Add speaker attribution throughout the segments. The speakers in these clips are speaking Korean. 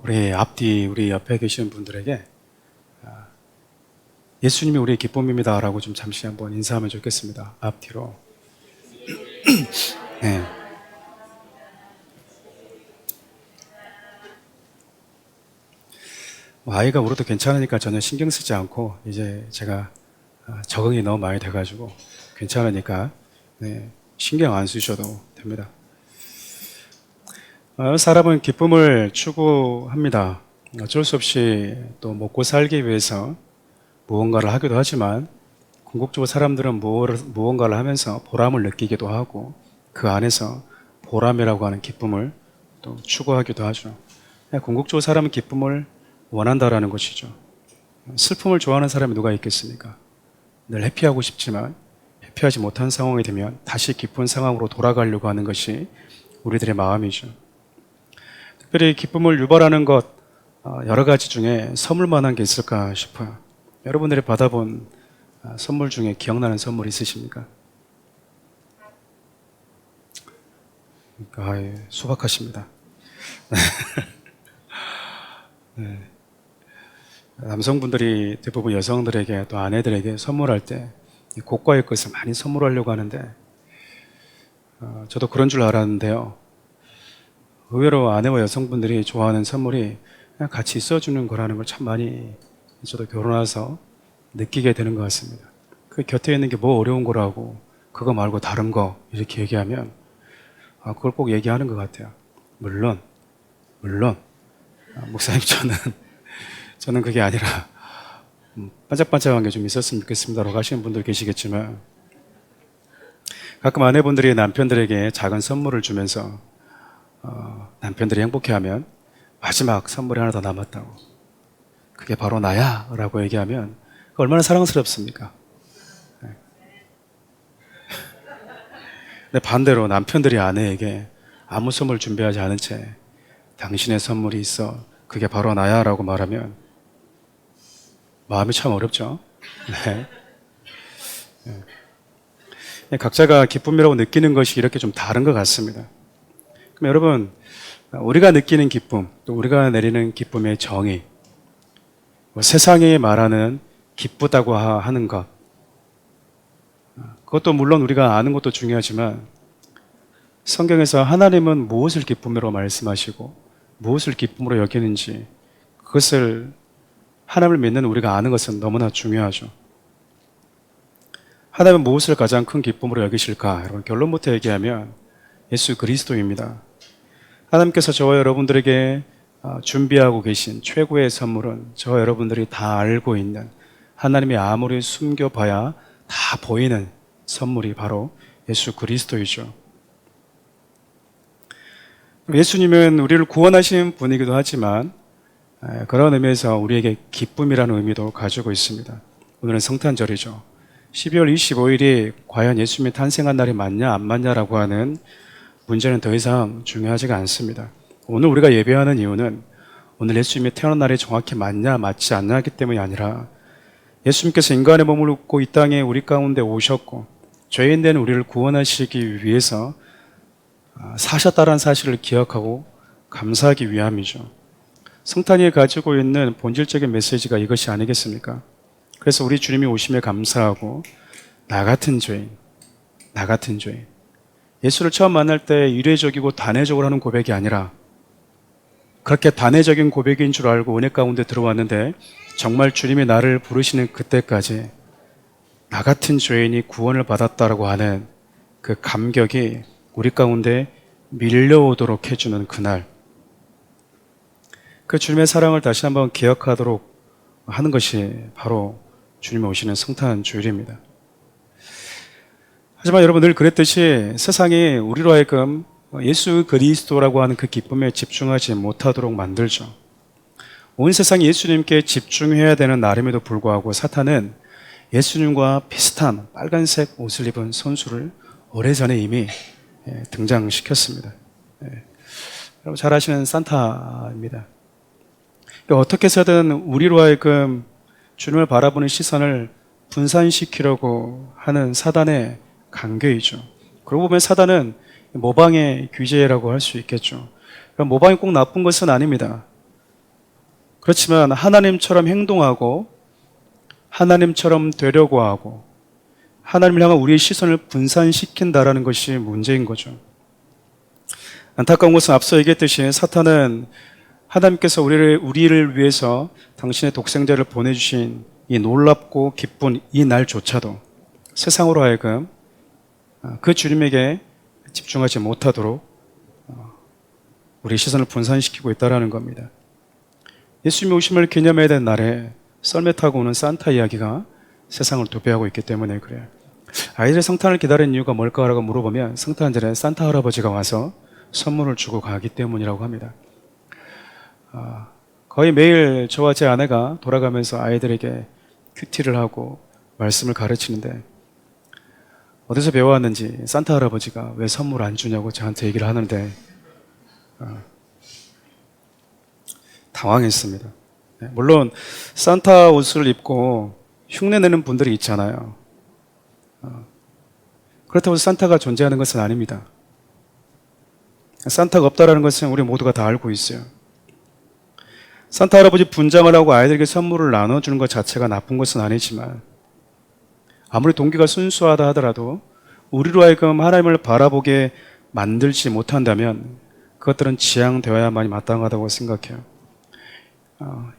Speaker 1: 우리 옆에 계시는 분들에게 예수님이 우리의 기쁨입니다 라고 좀 잠시 한번 인사하면 좋겠습니다. 앞뒤로. 네. 아이가 울어도 괜찮으니까 전혀 신경 쓰지 않고, 이제 제가 적응이 너무 많이 돼가지고 괜찮으니까 신경 안 쓰셔도 됩니다. 사람은 기쁨을 추구합니다. 어쩔 수 없이 또 먹고 살기 위해서 무언가를 하기도 하지만, 궁극적으로 사람들은 무언가를 하면서 보람을 느끼기도 하고, 그 안에서 보람이라고 하는 기쁨을 또 추구하기도 하죠. 궁극적으로 사람은 기쁨을 원한다라는 것이죠. 슬픔을 좋아하는 사람이 누가 있겠습니까? 늘 해피하고 싶지만 해피하지 못한 상황이 되면 다시 기쁜 상황으로 돌아가려고 하는 것이 우리들의 마음이죠. 특별히 기쁨을 유발하는 것 여러 가지 중에 선물만한 게 있을까 싶어요. 여러분들이 받아본 선물 중에 기억나는 선물 있으십니까? 소박하십니다. 네. 남성분들이 대부분 여성들에게 또 아내들에게 선물할 때 고가의 것을 많이 선물하려고 하는데, 저도 그런 줄 알았는데요. 의외로 아내와 여성분들이 좋아하는 선물이 그냥 같이 있어주는 거라는 걸 참 많이 저도 결혼해서 느끼게 되는 것 같습니다. 그 곁에 있는 게 뭐 어려운 거라고, 그거 말고 다른 거 이렇게 얘기하면 그걸 꼭 얘기하는 것 같아요. 물론 목사님, 저는 그게 아니라 반짝반짝한 게 좀 있었으면 좋겠습니다라고 하시는 분들 계시겠지만, 가끔 아내분들이 남편들에게 작은 선물을 주면서 남편들이 행복해하면 마지막 선물이 하나 더 남았다고, 그게 바로 나야 라고 얘기하면 얼마나 사랑스럽습니까? 근데 반대로 남편들이 아내에게 아무 선물 준비하지 않은 채 당신의 선물이 있어, 그게 바로 나야 라고 말하면 마음이 참 어렵죠. 네. 각자가 기쁨이라고 느끼는 것이 이렇게 좀 다른 것 같습니다. 그럼 여러분, 우리가 느끼는 기쁨, 또 우리가 내리는 기쁨의 정의, 세상이 말하는 기쁘다고 하는 것, 그것도 물론 우리가 아는 것도 중요하지만, 성경에서 하나님은 무엇을 기쁨으로 말씀하시고 무엇을 기쁨으로 여기는지, 그것을 하나님을 믿는 우리가 아는 것은 너무나 중요하죠. 하나님은 무엇을 가장 큰 기쁨으로 여기실까? 여러분, 결론부터 얘기하면 예수 그리스도입니다. 하나님께서 저와 여러분들에게 준비하고 계신 최고의 선물은 저와 여러분들이 다 알고 있는, 하나님이 아무리 숨겨봐야 다 보이는 선물이 바로 예수 그리스도이죠. 예수님은 우리를 구원하신 분이기도 하지만, 그런 의미에서 우리에게 기쁨이라는 의미도 가지고 있습니다. 오늘은 성탄절이죠. 12월 25일이 과연 예수님이 탄생한 날이 맞냐 안 맞냐라고 하는 문제는 더 이상 중요하지가 않습니다. 오늘 우리가 예배하는 이유는 오늘 예수님이 태어난 날이 정확히 맞냐 맞지 않냐 하기 때문이 아니라, 예수님께서 인간의 몸을 입고 이 땅에 우리 가운데 오셨고 죄인된 우리를 구원하시기 위해서 사셨다는 사실을 기억하고 감사하기 위함이죠. 성탄이 가지고 있는 본질적인 메시지가 이것이 아니겠습니까? 그래서 우리 주님이 오심에 감사하고, 나 같은 죄인, 예수를 처음 만날 때 이례적이고 단회적으로 하는 고백이 아니라, 그렇게 단회적인 고백인 줄 알고 은혜 가운데 들어왔는데 정말 주님이 나를 부르시는 그때까지 나 같은 죄인이 구원을 받았다라고 하는 그 감격이 우리 가운데 밀려오도록 해주는 그날, 그 주님의 사랑을 다시 한번 기억하도록 하는 것이 바로 주님이 오시는 성탄 주일입니다. 하지만 여러분, 늘 그랬듯이 세상이 우리로 하여금 예수 그리스도라고 하는 그 기쁨에 집중하지 못하도록 만들죠. 온 세상이 예수님께 집중해야 되는 날임에도 불구하고 사탄은 예수님과 비슷한 빨간색 옷을 입은 선수를 오래전에 이미 등장시켰습니다. 여러분 잘 아시는 산타입니다. 어떻게 해서든 우리로 하여금 주님을 바라보는 시선을 분산시키려고 하는 사단의 간계이죠. 그러고 보면 사단은 모방의 귀재라고 할 수 있겠죠. 모방이 꼭 나쁜 것은 아닙니다. 그렇지만 하나님처럼 행동하고 하나님처럼 되려고 하고 하나님을 향한 우리의 시선을 분산시킨다라는 것이 문제인 거죠. 안타까운 것은 앞서 얘기했듯이 사탄은 하나님께서 우리를 위해서 당신의 독생자를 보내주신 이 놀랍고 기쁜 이 날조차도 세상으로 하여금 그 주님에게 집중하지 못하도록 우리 시선을 분산시키고 있다는 겁니다. 예수님의 오심을 기념해야 되는 날에 썰매 타고 오는 산타 이야기가 세상을 도배하고 있기 때문에 그래요. 아이들이 성탄을 기다리는 이유가 뭘까라고 물어보면 성탄절에 산타 할아버지가 와서 선물을 주고 가기 때문이라고 합니다. 거의 매일 저와 제 아내가 돌아가면서 아이들에게 큐티를 하고 말씀을 가르치는데 어디서 배워왔는지 산타 할아버지가 왜 선물 안 주냐고 저한테 얘기를 하는데 당황했습니다. 물론 산타 옷을 입고 흉내내는 분들이 있잖아요. 그렇다고 산타가 존재하는 것은 아닙니다. 산타가 없다는 것은 우리 모두가 다 알고 있어요. 산타 할아버지 분장을 하고 아이들에게 선물을 나눠주는 것 자체가 나쁜 것은 아니지만 아무리 동기가 순수하다 하더라도 우리로 하여금 하나님을 바라보게 만들지 못한다면 그것들은 지양되어야만이 마땅하다고 생각해요.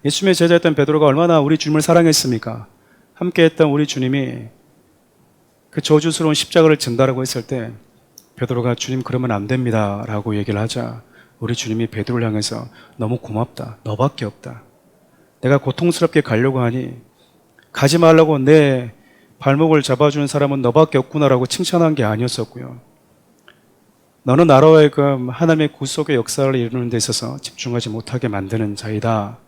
Speaker 1: 예수님의 제자였던 베드로가 얼마나 우리 주님을 사랑했습니까? 함께했던 우리 주님이 그 저주스러운 십자가를 진다라고 했을 때 베드로가 주님 그러면 안 됩니다 라고 얘기를 하자 우리 주님이 베드로를 향해서 너무 고맙다. 너밖에 없다. 내가 고통스럽게 가려고 하니 가지 말라고 내 발목을 잡아주는 사람은 너밖에 없구나라고 칭찬한 게 아니었었고요. 너는 나로 하여금 하나님의 구속의 역사를 이루는 데 있어서 집중하지 못하게 만드는 자이다.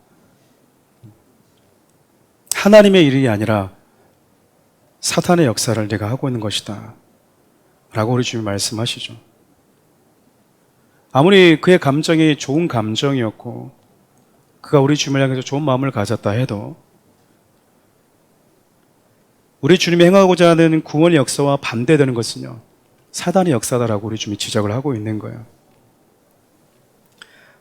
Speaker 1: 하나님의 일이 아니라 사탄의 역사를 내가 하고 있는 것이다 라고 우리 주님이 말씀하시죠. 아무리 그의 감정이 좋은 감정이었고 그가 우리 주님을 향해서 좋은 마음을 가졌다 해도 우리 주님이 행하고자 하는 구원의 역사와 반대되는 것은요 사단의 역사다라고 우리 주님이 지적을 하고 있는 거예요.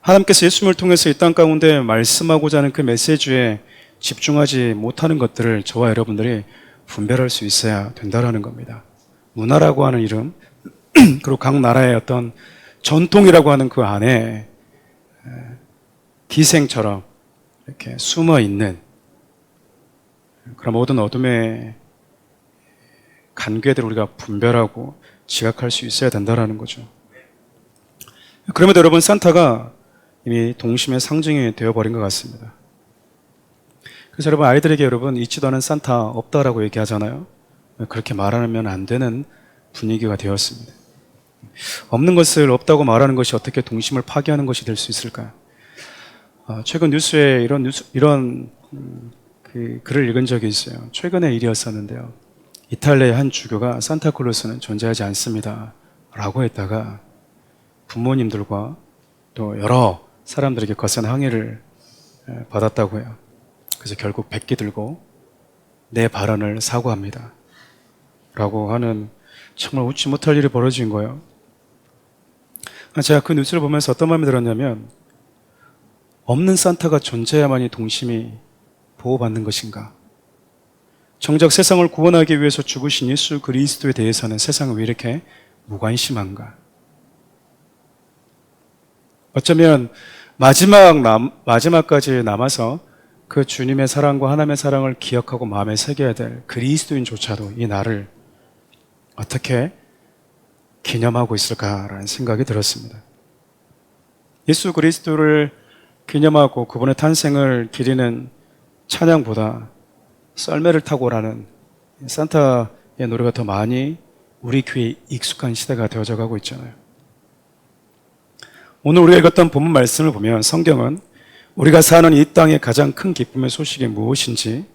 Speaker 1: 하나님께서 예수님을 통해서 이 땅 가운데 말씀하고자 하는 그 메시지에 집중하지 못하는 것들을 저와 여러분들이 분별할 수 있어야 된다라는 겁니다. 문화라고 하는 이름 그리고 각 나라의 어떤 전통이라고 하는 그 안에 기생처럼 이렇게 숨어 있는 그런 모든 어둠의 간괴들을 우리가 분별하고 지각할 수 있어야 된다라는 거죠. 그럼에도 여러분 산타가 이미 동심의 상징이 되어버린 것 같습니다. 그래서 여러분 아이들에게 여러분 있지도 않은 산타 없다라고 얘기하잖아요. 그렇게 말하면 안 되는 분위기가 되었습니다. 없는 것을 없다고 말하는 것이 어떻게 동심을 파괴하는 것이 될 수 있을까요? 최근 뉴스에 이런 글을 읽은 적이 있어요. 최근의 일이었었는데요. 이탈리아의 한 주교가 산타클로스는 존재하지 않습니다 라고 했다가 부모님들과 또 여러 사람들에게 거센 항의를 받았다고 해요. 그래서 결국 백기 들고 내 발언을 사과합니다 라고 하는 정말 웃지 못할 일이 벌어진 거예요. 제가 그 뉴스를 보면서 어떤 마음이 들었냐면 없는 산타가 존재해야만이 동심이 보호받는 것인가? 정작 세상을 구원하기 위해서 죽으신 예수 그리스도에 대해서는 세상은 왜 이렇게 무관심한가? 어쩌면 마지막까지 남아서 그 주님의 사랑과 하나님의 사랑을 기억하고 마음에 새겨야 될 그리스도인조차도 이 날을 어떻게 기념하고 있을까라는 생각이 들었습니다. 예수 그리스도를 기념하고 그분의 탄생을 기리는 찬양보다 썰매를 타고 오라는 산타의 노래가 더 많이 우리 귀에 익숙한 시대가 되어져 가고 있잖아요. 오늘 우리가 읽었던 본문 말씀을 보면 성경은 우리가 사는 이 땅의 가장 큰 기쁨의 소식이 무엇인지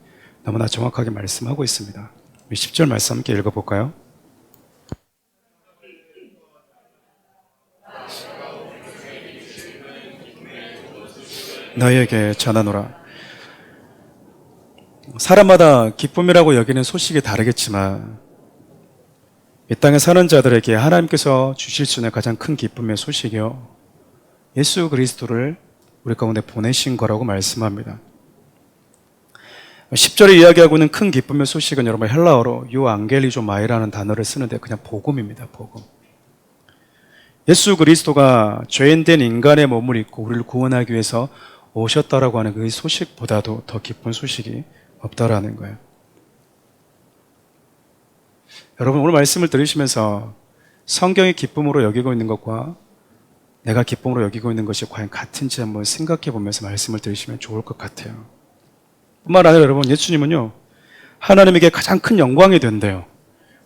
Speaker 1: 너무나 정확하게 말씀하고 있습니다. 10절 말씀 함께 읽어볼까요? 너희에게 전하노라. 사람마다 기쁨이라고 여기는 소식이 다르겠지만 이 땅에 사는 자들에게 하나님께서 주실 수 있는 가장 큰 기쁨의 소식이요 예수 그리스도를 우리 가운데 보내신 거라고 말씀합니다. 10절에 이야기하고 있는 큰 기쁨의 소식은 여러분 헬라어로 유앙겔리조마이라는 단어를 쓰는데 그냥 복음입니다. 복음. 예수 그리스도가 죄인된 인간의 몸을 입고 우리를 구원하기 위해서 오셨다라고 하는 그 소식보다도 더 기쁜 소식이 없다라는 거예요. 여러분 오늘 말씀을 들으시면서 성경이 기쁨으로 여기고 있는 것과 내가 기쁨으로 여기고 있는 것이 과연 같은지 한번 생각해 보면서 말씀을 들으시면 좋을 것 같아요. 뿐만 아니라 여러분 예수님은요 하나님에게 가장 큰 영광이 된대요.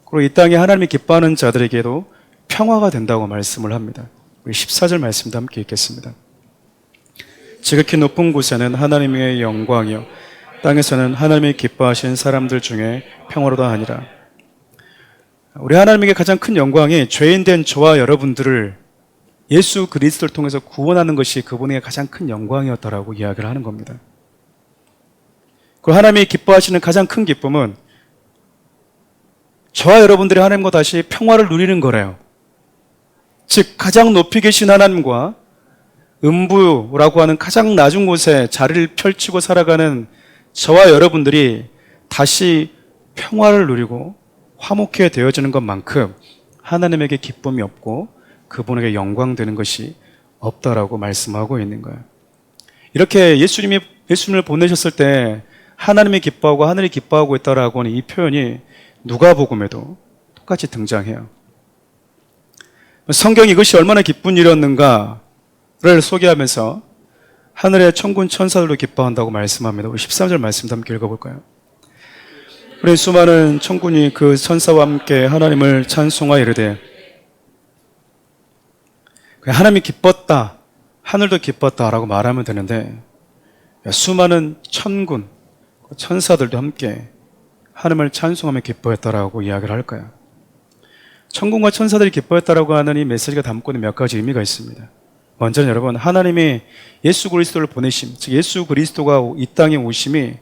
Speaker 1: 그리고 이 땅에 하나님이 기뻐하는 자들에게도 평화가 된다고 말씀을 합니다. 우리 14절 말씀도 함께 읽겠습니다. 지극히 높은 곳에는 하나님의 영광이요 땅에서는 하나님이 기뻐하신 사람들 중에 평화로다 하니라. 우리 하나님에게 가장 큰 영광이 죄인된 저와 여러분들을 예수 그리스도를 통해서 구원하는 것이 그분에게 가장 큰 영광이었다라고 이야기를 하는 겁니다. 그 하나님이 기뻐하시는 가장 큰 기쁨은 저와 여러분들이 하나님과 다시 평화를 누리는 거래요. 즉 가장 높이 계신 하나님과 음부라고 하는 가장 낮은 곳에 자리를 펼치고 살아가는 저와 여러분들이 다시 평화를 누리고 화목해 되어지는 것만큼 하나님에게 기쁨이 없고 그분에게 영광 되는 것이 없다라고 말씀하고 있는 거예요. 이렇게 예수님을 보내셨을 때 하나님이 기뻐하고 하늘이 기뻐하고 있다라고 하는 이 표현이 누가복음에도 똑같이 등장해요. 성경이 이것이 얼마나 기쁜 일이었는가를 소개하면서 하늘의 천군 천사들도 기뻐한다고 말씀합니다. 우리 13절 말씀도 함께 읽어볼까요? 우리 수많은 천군이 그 천사와 함께 하나님을 찬송하여 이르되 하나님이 기뻤다, 하늘도 기뻤다라고 말하면 되는데 수많은 천군, 천사들도 함께 하나님을 찬송하며 기뻐했다라고 이야기를 할까요? 천군과 천사들이 기뻐했다라고 하는 이 메시지가 담고 있는 몇 가지 의미가 있습니다. 먼저는 여러분 하나님이 예수 그리스도를 보내심, 즉 예수 그리스도가 이 땅에 오심이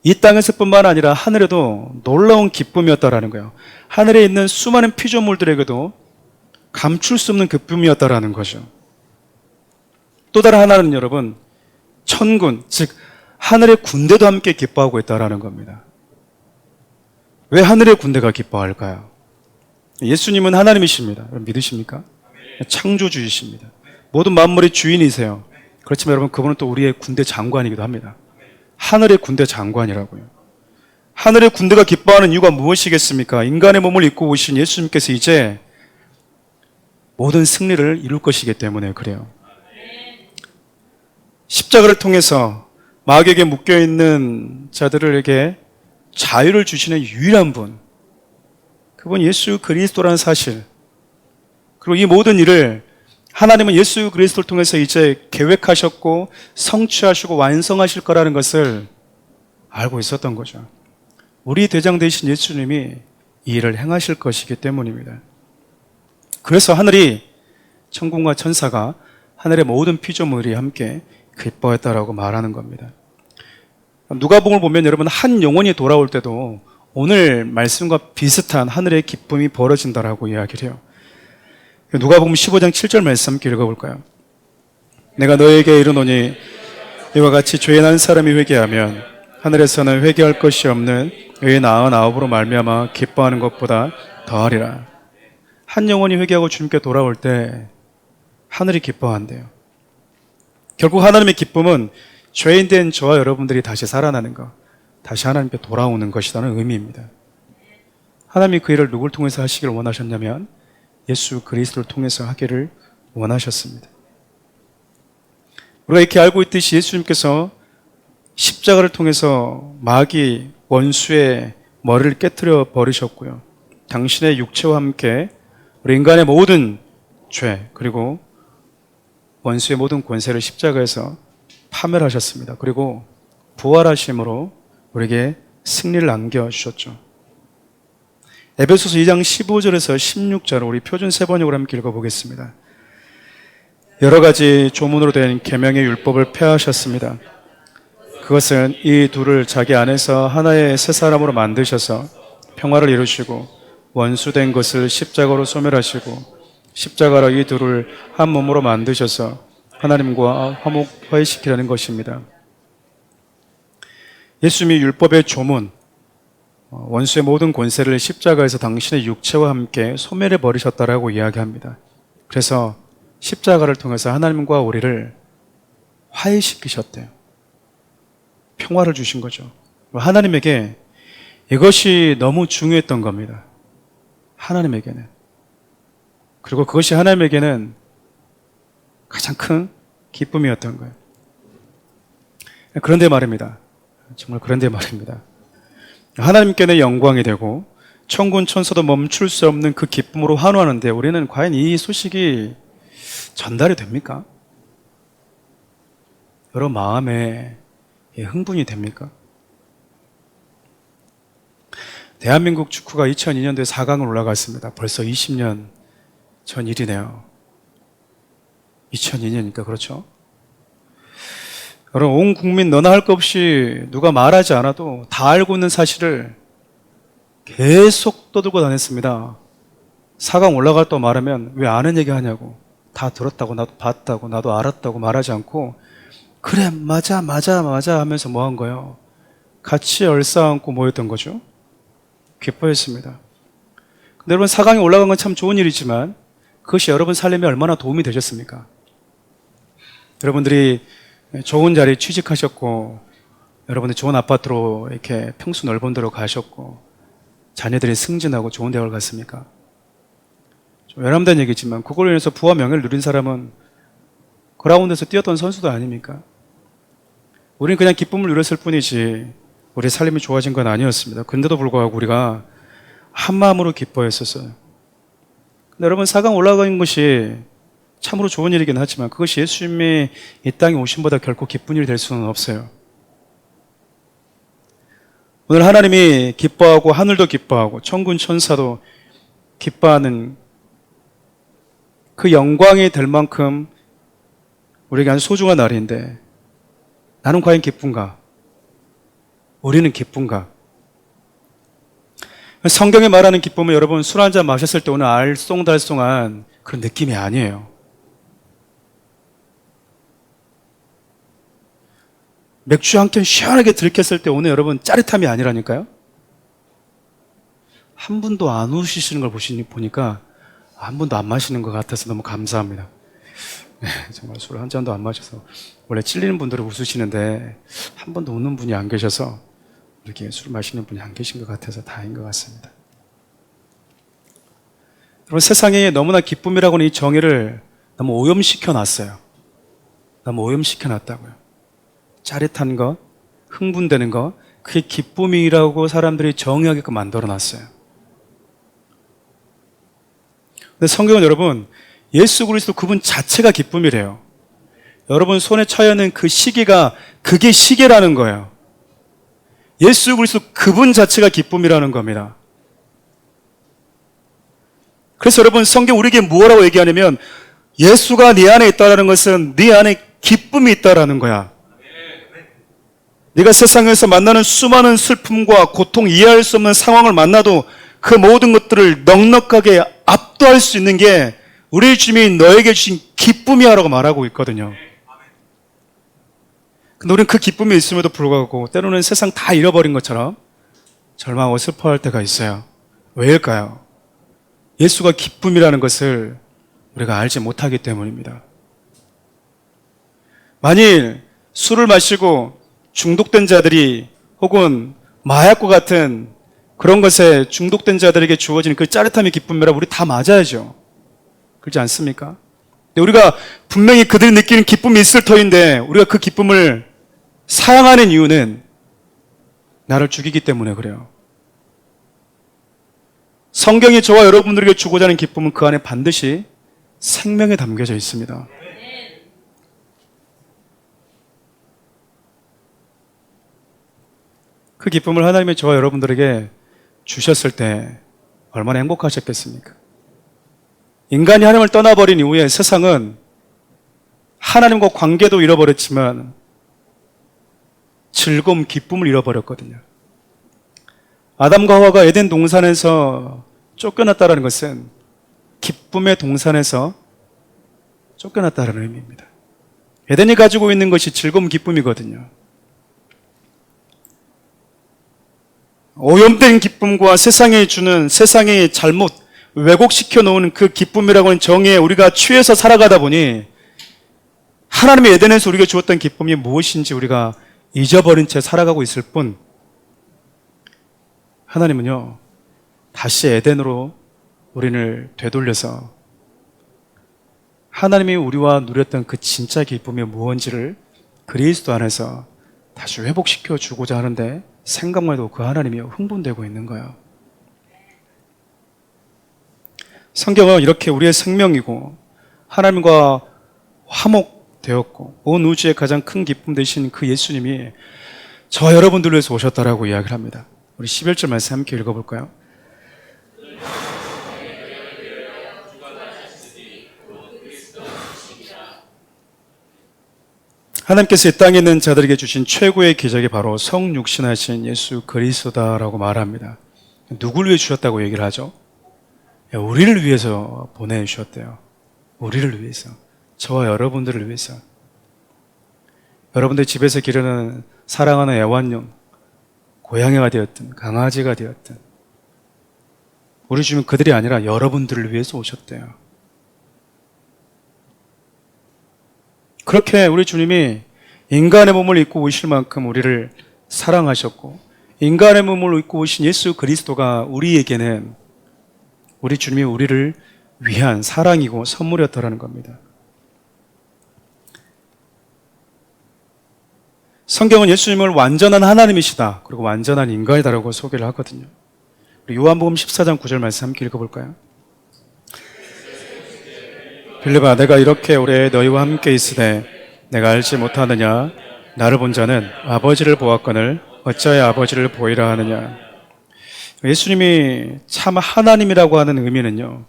Speaker 1: 이 땅에서뿐만 아니라 하늘에도 놀라운 기쁨이었다라는 거예요. 하늘에 있는 수많은 피조물들에게도 감출 수 없는 기쁨이었다라는 거죠. 또 다른 하나는 여러분 천군, 즉 하늘의 군대도 함께 기뻐하고 있다라는 겁니다. 왜 하늘의 군대가 기뻐할까요? 예수님은 하나님이십니다. 여러분 믿으십니까? 창조주이십니다. 모든 만물의 주인이세요. 그렇지만 여러분 그분은 또 우리의 군대 장관이기도 합니다. 하늘의 군대 장관이라고요. 하늘의 군대가 기뻐하는 이유가 무엇이겠습니까? 인간의 몸을 입고 오신 예수님께서 이제 모든 승리를 이룰 것이기 때문에 그래요. 십자가를 통해서 마귀에게 묶여있는 자들에게 자유를 주시는 유일한 분, 그분 예수 그리스도라는 사실, 그리고 이 모든 일을 하나님은 예수 그리스도를 통해서 이제 계획하셨고 성취하시고 완성하실 거라는 것을 알고 있었던 거죠. 우리 대장 되신 예수님이 이 일을 행하실 것이기 때문입니다. 그래서 하늘이 천군과 천사가 하늘의 모든 피조물이 함께 기뻐했다라고 말하는 겁니다. 누가복음을 보면 여러분 한 영혼이 돌아올 때도 오늘 말씀과 비슷한 하늘의 기쁨이 벌어진다라고 이야기를 해요. 누가복음 15장 7절 말씀 함께 읽어볼까요? 내가 너에게 이르노니 이와 같이 죄인 한 사람이 회개하면 하늘에서는 회개할 것이 없는 의인 99으로 말미암아 기뻐하는 것보다 더하리라. 한 영혼이 회개하고 주님께 돌아올 때 하늘이 기뻐한대요. 결국 하나님의 기쁨은 죄인된 저와 여러분들이 다시 살아나는 것, 다시 하나님께 돌아오는 것이라는 의미입니다. 하나님이 그 일을 누굴 통해서 하시기를 원하셨냐면 예수 그리스도를 통해서 하기를 원하셨습니다. 우리가 이렇게 알고 있듯이 예수님께서 십자가를 통해서 마귀 원수의 머리를 깨뜨려 버리셨고요. 당신의 육체와 함께 우리 인간의 모든 죄 그리고 원수의 모든 권세를 십자가에서 파멸하셨습니다. 그리고 부활하심으로 우리에게 승리를 안겨주셨죠. 에베소서 2장 15절에서 16절 우리 표준 세번역으로 함께 읽어보겠습니다. 여러 가지 조문으로 된 계명의 율법을 폐하셨습니다. 그것은 이 둘을 자기 안에서 하나의 새 사람으로 만드셔서 평화를 이루시고 원수된 것을 십자가로 소멸하시고 십자가로 이 둘을 한 몸으로 만드셔서 하나님과 화해시키라는 것입니다. 예수님이 율법의 조문, 원수의 모든 권세를 십자가에서 당신의 육체와 함께 소멸해 버리셨다라고 이야기합니다. 그래서 십자가를 통해서 하나님과 우리를 화해시키셨대요. 평화를 주신 거죠. 하나님에게 이것이 너무 중요했던 겁니다. 하나님에게는. 그리고 그것이 하나님에게는 가장 큰 기쁨이었던 거예요. 그런데 말입니다. 정말 그런데 말입니다. 하나님께는 영광이 되고 천군 천사도 멈출 수 없는 그 기쁨으로 환호하는데 우리는 과연 이 소식이 전달이 됩니까? 여러분 마음에 흥분이 됩니까? 대한민국 축구가 2002년도에 4강을 올라갔습니다. 벌써 20년 전 일이네요. 2002년이니까 그렇죠? 여러분 온 국민 너나 할 것 없이 누가 말하지 않아도 다 알고 있는 사실을 계속 떠들고 다녔습니다. 4강 올라갔다고 말하면 왜 아는 얘기 하냐고, 다 들었다고, 나도 봤다고, 나도 알았다고 말하지 않고 그래 맞아 하면서 뭐 한 거예요? 같이 얼싸안고 모였던 거죠. 기뻐했습니다. 근데 여러분 4강에 올라간 건 참 좋은 일이지만 그것이 여러분 삶에 얼마나 도움이 되셨습니까? 여러분들이 좋은 자리에 취직하셨고 여러분들 좋은 아파트로 이렇게 평수 넓은 데로 가셨고 자녀들이 승진하고 좋은 대학을 갔습니까? 좀 외람된 얘기지만 그걸로 인해서 부와 명예를 누린 사람은 그라운드에서 뛰었던 선수도 아닙니까? 우리는 그냥 기쁨을 누렸을 뿐이지 우리 삶이 좋아진 건 아니었습니다. 근데도 불구하고 우리가 한마음으로 기뻐했었어요. 근데 여러분 4강 올라간 것이 참으로 좋은 일이긴 하지만 그것이 예수님이 이 땅에 오심보다 결코 기쁜 일이 될 수는 없어요. 오늘 하나님이 기뻐하고 하늘도 기뻐하고 천군 천사도 기뻐하는 그 영광이 될 만큼 우리에게 아주 소중한 날인데 나는 과연 기쁜가? 우리는 기쁜가? 성경에 말하는 기쁨은 여러분 술 한잔 마셨을 때 오는 알쏭달쏭한 그런 느낌이 아니에요. 맥주 한 캔 시원하게 들이켰을 때 오늘 여러분 짜릿함이 아니라니까요. 한 분도 안 우시시는 걸 보니까 한 분도 안 마시는 것 같아서 너무 감사합니다. 네, 정말 술 한 잔도 안 마셔서 원래 찔리는 분들은 웃으시는데 한 번도 웃는 분이 안 계셔서 이렇게 술 마시는 분이 안 계신 것 같아서 다행인 것 같습니다. 여러분 세상에 너무나 기쁨이라고는 이 정의를 너무 오염시켜 놨어요. 너무 오염시켜 놨다고요. 짜릿한 것, 흥분되는 것, 그게 기쁨이라고 사람들이 정의하게끔 만들어 놨어요. 근데 성경은 여러분 예수 그리스도 그분 자체가 기쁨이래요. 여러분 손에 처해 있는 그 시계가 그게 시계라는 거예요. 예수 그리스도 그분 자체가 기쁨이라는 겁니다. 그래서 여러분 성경 우리에게 뭐라고 얘기하냐면 예수가 네 안에 있다는 것은 네 안에 기쁨이 있다라는 거야. 네가 세상에서 만나는 수많은 슬픔과 고통, 이해할 수 없는 상황을 만나도 그 모든 것들을 넉넉하게 압도할 수 있는 게 우리 주님이 너에게 주신 기쁨이야라고 말하고 있거든요. 근데 우리는 그 기쁨이 있음에도 불구하고 때로는 세상 다 잃어버린 것처럼 절망하고 슬퍼할 때가 있어요. 왜일까요? 예수가 기쁨이라는 것을 우리가 알지 못하기 때문입니다. 만일 술을 마시고 중독된 자들이 혹은 마약과 같은 그런 것에 중독된 자들에게 주어지는 그 짜릿함의 기쁨이라 우리 다 맞아야죠. 그렇지 않습니까? 근데 우리가 분명히 그들이 느끼는 기쁨이 있을 터인데 우리가 그 기쁨을 사양하는 이유는 나를 죽이기 때문에 그래요. 성경이 저와 여러분들에게 주고자 하는 기쁨은 그 안에 반드시 생명에 담겨져 있습니다. 그 기쁨을 하나님이 저와 여러분들에게 주셨을 때 얼마나 행복하셨겠습니까? 인간이 하나님을 떠나버린 이후에 세상은 하나님과 관계도 잃어버렸지만 즐거움, 기쁨을 잃어버렸거든요. 아담과 하와가 에덴 동산에서 쫓겨났다는 것은 기쁨의 동산에서 쫓겨났다는 의미입니다. 에덴이 가지고 있는 것이 즐거움, 기쁨이거든요. 오염된 기쁨과 세상의 잘못, 왜곡시켜 놓은 그 기쁨이라고 하는 정에 우리가 취해서 살아가다 보니 하나님의 에덴에서 우리가 주었던 기쁨이 무엇인지 우리가 잊어버린 채 살아가고 있을 뿐, 하나님은요, 다시 에덴으로 우리를 되돌려서 하나님이 우리와 누렸던 그 진짜 기쁨이 무엇인지를 그리스도 안에서 다시 회복시켜 주고자 하는데, 생각만 해도 그 하나님이 흥분되고 있는 거예요. 성경은 이렇게 우리의 생명이고 하나님과 화목되었고 온 우주의 가장 큰 기쁨 되신 그 예수님이 저와 여러분들을 위해서 오셨다라고 이야기를 합니다. 우리 11절 말씀 함께 읽어볼까요? 하나님께서 이 땅에 있는 자들에게 주신 최고의 기적이 바로 성육신하신 예수 그리스도다라고 말합니다. 누구를 위해 주셨다고 얘기를 하죠? 우리를 위해서 보내주셨대요. 우리를 위해서. 저와 여러분들을 위해서. 여러분들 집에서 기르는 사랑하는 애완용, 고양이가 되었든 강아지가 되었든 우리 주님은 그들이 아니라 여러분들을 위해서 오셨대요. 그렇게 우리 주님이 인간의 몸을 입고 오실 만큼 우리를 사랑하셨고, 인간의 몸을 입고 오신 예수 그리스도가 우리에게는 우리 주님이 우리를 위한 사랑이고 선물이었다라는 겁니다. 성경은 예수님을 완전한 하나님이시다, 그리고 완전한 인간이다라고 소개를 하거든요. 요한복음 14장 9절 말씀 함께 읽어볼까요? 빌립아, 내가 이렇게 오래 너희와 함께 있으되 내가 알지 못하느냐? 나를 본 자는 아버지를 보았거늘 어찌하여 아버지를 보이라 하느냐? 예수님이 참 하나님이라고 하는 의미는요,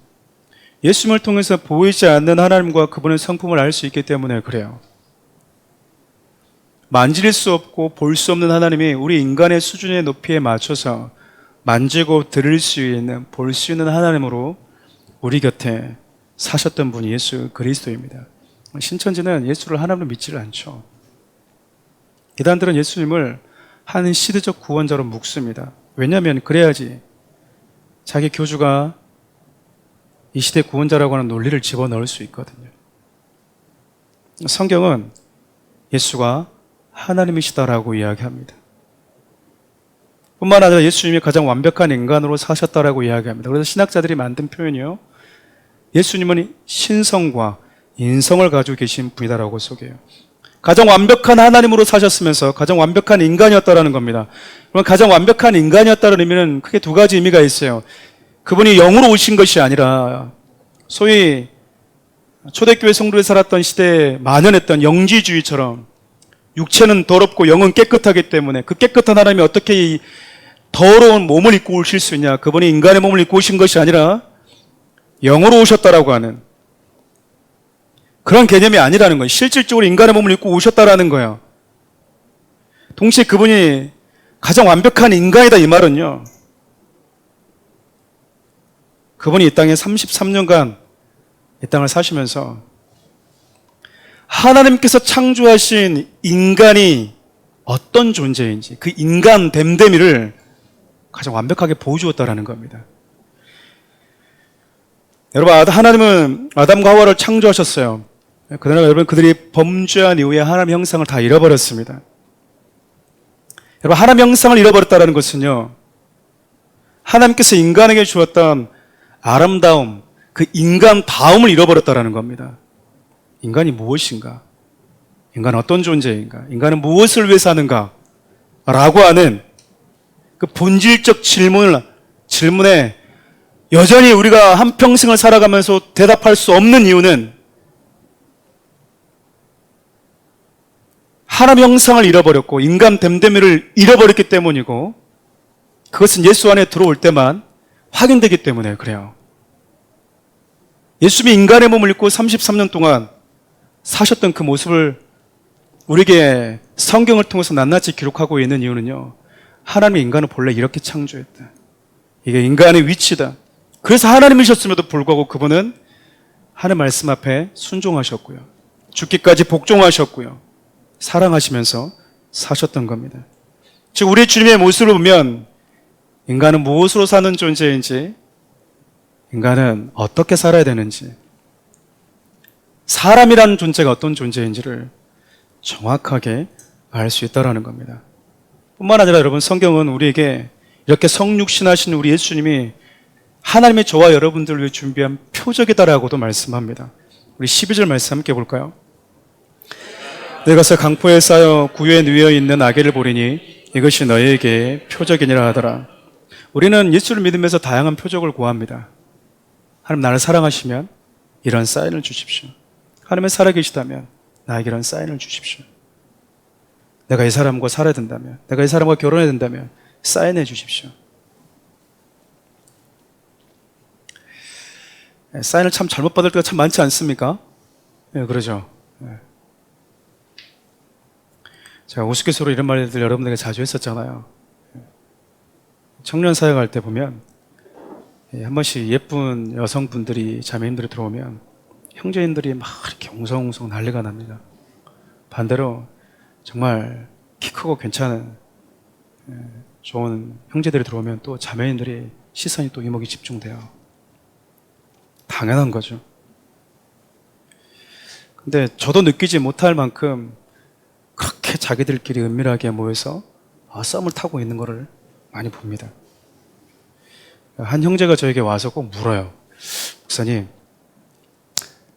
Speaker 1: 예수님을 통해서 보이지 않는 하나님과 그분의 성품을 알 수 있기 때문에 그래요. 만질 수 없고 볼 수 없는 하나님이 우리 인간의 수준의 높이에 맞춰서 만지고 들을 수 있는, 볼 수 있는 하나님으로 우리 곁에 사셨던 분이 예수 그리스도입니다. 신천지는 예수를 하나님으로 믿지를 않죠. 이단들은 예수님을 한 시대적 구원자로 묵습니다. 왜냐하면 그래야지 자기 교주가 이 시대 구원자라고 하는 논리를 집어넣을 수 있거든요. 성경은 예수가 하나님이시다라고 이야기합니다. 뿐만 아니라 예수님이 가장 완벽한 인간으로 사셨다라고 이야기합니다. 그래서 신학자들이 만든 표현이요, 예수님은 신성과 인성을 가지고 계신 분이다라고 소개해요. 가장 완벽한 하나님으로 사셨으면서 가장 완벽한 인간이었다라는 겁니다. 그럼 가장 완벽한 인간이었다는 의미는 크게 두 가지 의미가 있어요. 그분이 영으로 오신 것이 아니라 소위 초대교회 성도에 살았던 시대에 만연했던 영지주의처럼 육체는 더럽고 영은 깨끗하기 때문에 그 깨끗한 하나님이 어떻게 이 더러운 몸을 입고 오실 수 있냐? 그분이 인간의 몸을 입고 오신 것이 아니라 영으로 오셨다라고 하는 그런 개념이 아니라는 거예요. 실질적으로 인간의 몸을 입고 오셨다라는 거예요. 동시에 그분이 가장 완벽한 인간이다, 이 말은요, 그분이 이 땅에 33년간 이 땅을 사시면서 하나님께서 창조하신 인간이 어떤 존재인지 그 인간 됨됨이를 가장 완벽하게 보여주었다라는 겁니다. 여러분, 하나님은 아담과 하와를 창조하셨어요. 그러나 여러분, 그들이 범죄한 이후에 하나님의 형상을 다 잃어버렸습니다. 여러분, 하나님의 형상을 잃어버렸다는 것은요, 하나님께서 인간에게 주었던 아름다움, 그 인간다움을 잃어버렸다는 겁니다. 인간이 무엇인가? 인간은 어떤 존재인가? 인간은 무엇을 위해 사는가? 라고 하는 그 본질적 질문에 여전히 우리가 한평생을 살아가면서 대답할 수 없는 이유는 하나님의 형상을 잃어버렸고 인간 됨됨이를 잃어버렸기 때문이고, 그것은 예수 안에 들어올 때만 확인되기 때문에 그래요. 예수님이 인간의 몸을 입고 33년 동안 사셨던 그 모습을 우리에게 성경을 통해서 낱낱이 기록하고 있는 이유는요, 하나님이 인간을 본래 이렇게 창조했다, 이게 인간의 위치다. 그래서 하나님이셨음에도 불구하고 그분은 하나님 말씀 앞에 순종하셨고요, 죽기까지 복종하셨고요. 사랑하시면서 사셨던 겁니다. 즉 우리 주님의 모습을 보면 인간은 무엇으로 사는 존재인지, 인간은 어떻게 살아야 되는지, 사람이라는 존재가 어떤 존재인지를 정확하게 알 수 있다는 겁니다. 뿐만 아니라 여러분, 성경은 우리에게 이렇게 성육신하신 우리 예수님이 하나님의 저와 여러분들을 위해 준비한 표적이다라고도 말씀합니다. 우리 12절 말씀 함께 볼까요? 내가서 강포에 쌓여 구유에 누워 있는 아기를 보리니 이것이 너희에게 표적이니라 하더라. 우리는 예수를 믿으면서 다양한 표적을 구합니다. 하나님 나를 사랑하시면 이런 사인을 주십시오. 하나님은 살아계시다면 나에게 이런 사인을 주십시오. 내가 이 사람과 살아야 된다면, 내가 이 사람과 결혼해야 된다면 사인해 주십시오. 사인을 참 잘못 받을 때가 참 많지 않습니까? 네, 그러죠. 네. 제가 우스갯소리로 이런 말들 여러분들에게 자주 했었잖아요. 청년 사역할 때 보면 한 번씩 예쁜 여성분들이, 자매님들이 들어오면 형제인들이 막 이렇게 웅성웅성 난리가 납니다. 반대로 정말 키 크고 괜찮은 좋은 형제들이 들어오면 또 자매인들이 시선이 또 이목이 집중돼요. 당연한 거죠. 근데 저도 느끼지 못할 만큼 그렇게 자기들끼리 은밀하게 모여서 썸을 타고 있는 거를 많이 봅니다. 한 형제가 저에게 와서 꼭 물어요. 목사님,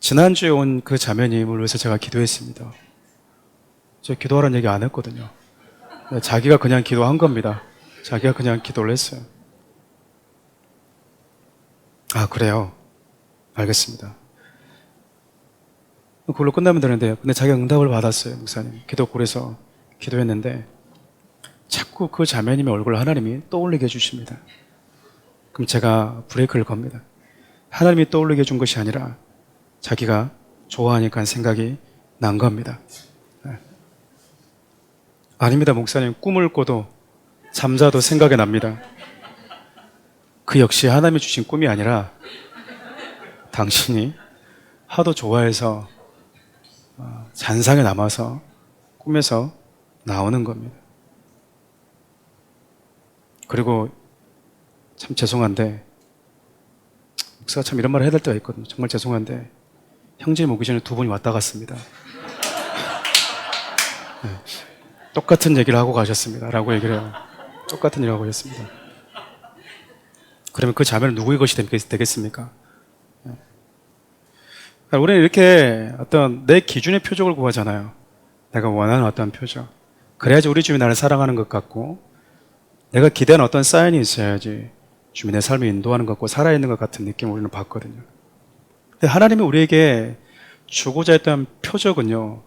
Speaker 1: 지난주에 온 그 자매님을 위해서 제가 기도했습니다. 저 기도하라는 얘기 안 했거든요. 자기가 그냥 기도한 겁니다. 자기가 그냥 기도를 했어요. 아, 그래요? 알겠습니다. 그걸로 끝나면 되는데, 근데 자기가 응답을 받았어요, 목사님. 기도골에서 기도했는데 자꾸 그 자매님의 얼굴을 하나님이 떠올리게 해주십니다. 그럼 제가 브레이크를 겁니다. 하나님이 떠올리게 해준 것이 아니라 자기가 좋아하니까 생각이 난 겁니다. 네. 아닙니다, 목사님. 꿈을 꿔도 잠자도 생각이 납니다. 그 역시 하나님이 주신 꿈이 아니라 당신이 하도 좋아해서 잔상에 남아서 꿈에서 나오는 겁니다. 그리고 참 죄송한데, 목사가 참 이런 말을 해야 될 때가 있거든요. 정말 죄송한데 형제님 오기 전에 두 분이 왔다 갔습니다. 네. 똑같은 얘기를 하고 가셨습니다 라고 얘기를 해요. 똑같은 일을 하고 가셨습니다. 그러면 그 자매는 누구의 것이 되겠습니까? 네. 우리는 이렇게 어떤 내 기준의 표적을 구하잖아요. 내가 원하는 어떤 표적. 그래야지 우리 주님이 나를 사랑하는 것 같고, 내가 기대하는 어떤 사인이 있어야지 주님의 내 삶을 인도하는 것 같고 살아있는 것 같은 느낌을 우리는 받거든요. 근데 하나님이 우리에게 주고자 했던 표적은요,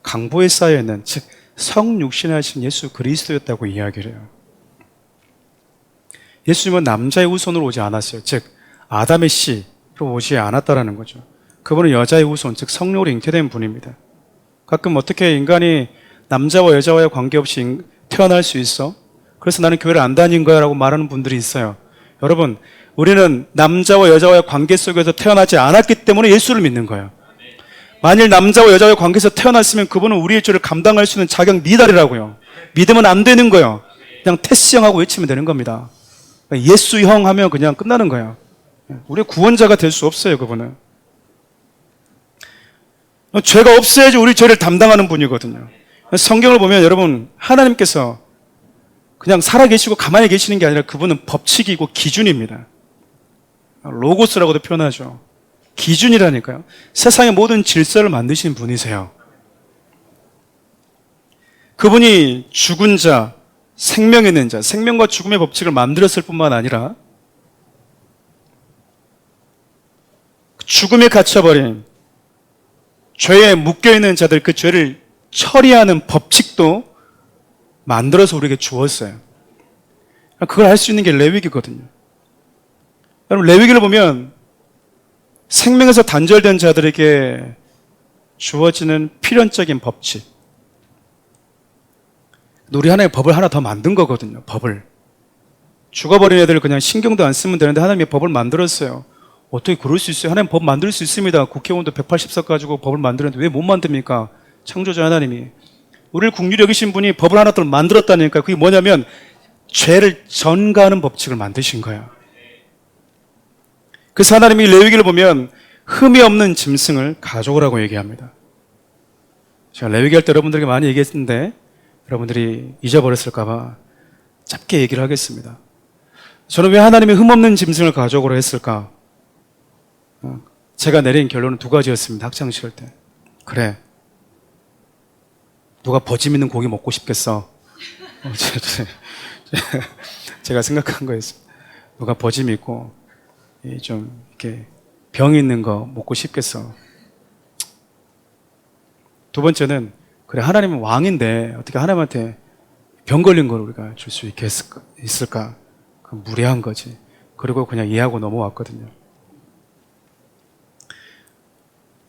Speaker 1: 강보에 쌓여있는, 즉 성육신하신 예수 그리스도였다고 이야기를 해요. 예수님은 남자의 후손으로 오지 않았어요. 즉 아담의 씨로 오지 않았다라는 거죠. 그분은 여자의 후손, 즉 성령으로 잉태된 분입니다. 가끔 어떻게 인간이 남자와 여자와의 관계없이 태어날 수 있어? 그래서 나는 교회를 안 다닌 거야 라고 말하는 분들이 있어요. 여러분, 우리는 남자와 여자와의 관계 속에서 태어나지 않았기 때문에 예수를 믿는 거예요. 만일 남자와 여자와의 관계에서 태어났으면 그분은 우리의 죄를 감당할 수 있는 자격 니달이라고요. 믿으면 안 되는 거예요. 그냥 테스형하고 외치면 되는 겁니다. 예수형 하면 그냥 끝나는 거예요. 우리의 구원자가 될 수 없어요, 그분은. 죄가 없어야지 우리 죄를 담당하는 분이거든요. 성경을 보면 여러분, 하나님께서 그냥 살아계시고 가만히 계시는 게 아니라 그분은 법칙이고 기준입니다. 로고스라고도 표현하죠. 기준이라니까요. 세상의 모든 질서를 만드신 분이세요. 그분이 죽은 자, 생명 있는 자, 생명과 죽음의 법칙을 만들었을 뿐만 아니라 죽음에 갇혀버린 죄에 묶여있는 자들, 그 죄를 처리하는 법칙도 만들어서 우리에게 주었어요. 그걸 할 수 있는 게 레위기거든요. 여러분, 레위기를 보면 생명에서 단절된 자들에게 주어지는 필연적인 법칙. 우리 하나의 법을 하나 더 만든 거거든요. 법을. 죽어버린 애들 그냥 신경도 안 쓰면 되는데 하나님이 법을 만들었어요. 어떻게 그럴 수 있어요? 하나님 법 만들 수 있습니다. 국회의원도 180석 가지고 법을 만드는데 왜 못 만듭니까? 창조자 하나님이. 우리를 국률이 여기신 분이 법을 하나 더 만들었다니까. 그게 뭐냐면 죄를 전가하는 법칙을 만드신 거예요. 그래서 하나님이 레위기를 보면 흠이 없는 짐승을 가져오라고 얘기합니다. 제가 레위기 할 때 여러분들에게 많이 얘기했는데 여러분들이 잊어버렸을까봐 짧게 얘기를 하겠습니다. 저는 왜 하나님이 흠 없는 짐승을 가져오라 했을까? 제가 내린 결론은 두 가지였습니다. 학창시절 때. 그래, 누가 버짐 있는 고기 먹고 싶겠어? 제가 생각한 거였습니다. 누가 버짐 있고 좀 이렇게 병 있는 거 먹고 싶겠어? 두 번째는 그래, 하나님은 왕인데 어떻게 하나님한테 병 걸린 걸 우리가 줄 수 있을까? 그 무례한 거지. 그리고 그냥 이해하고 넘어왔거든요.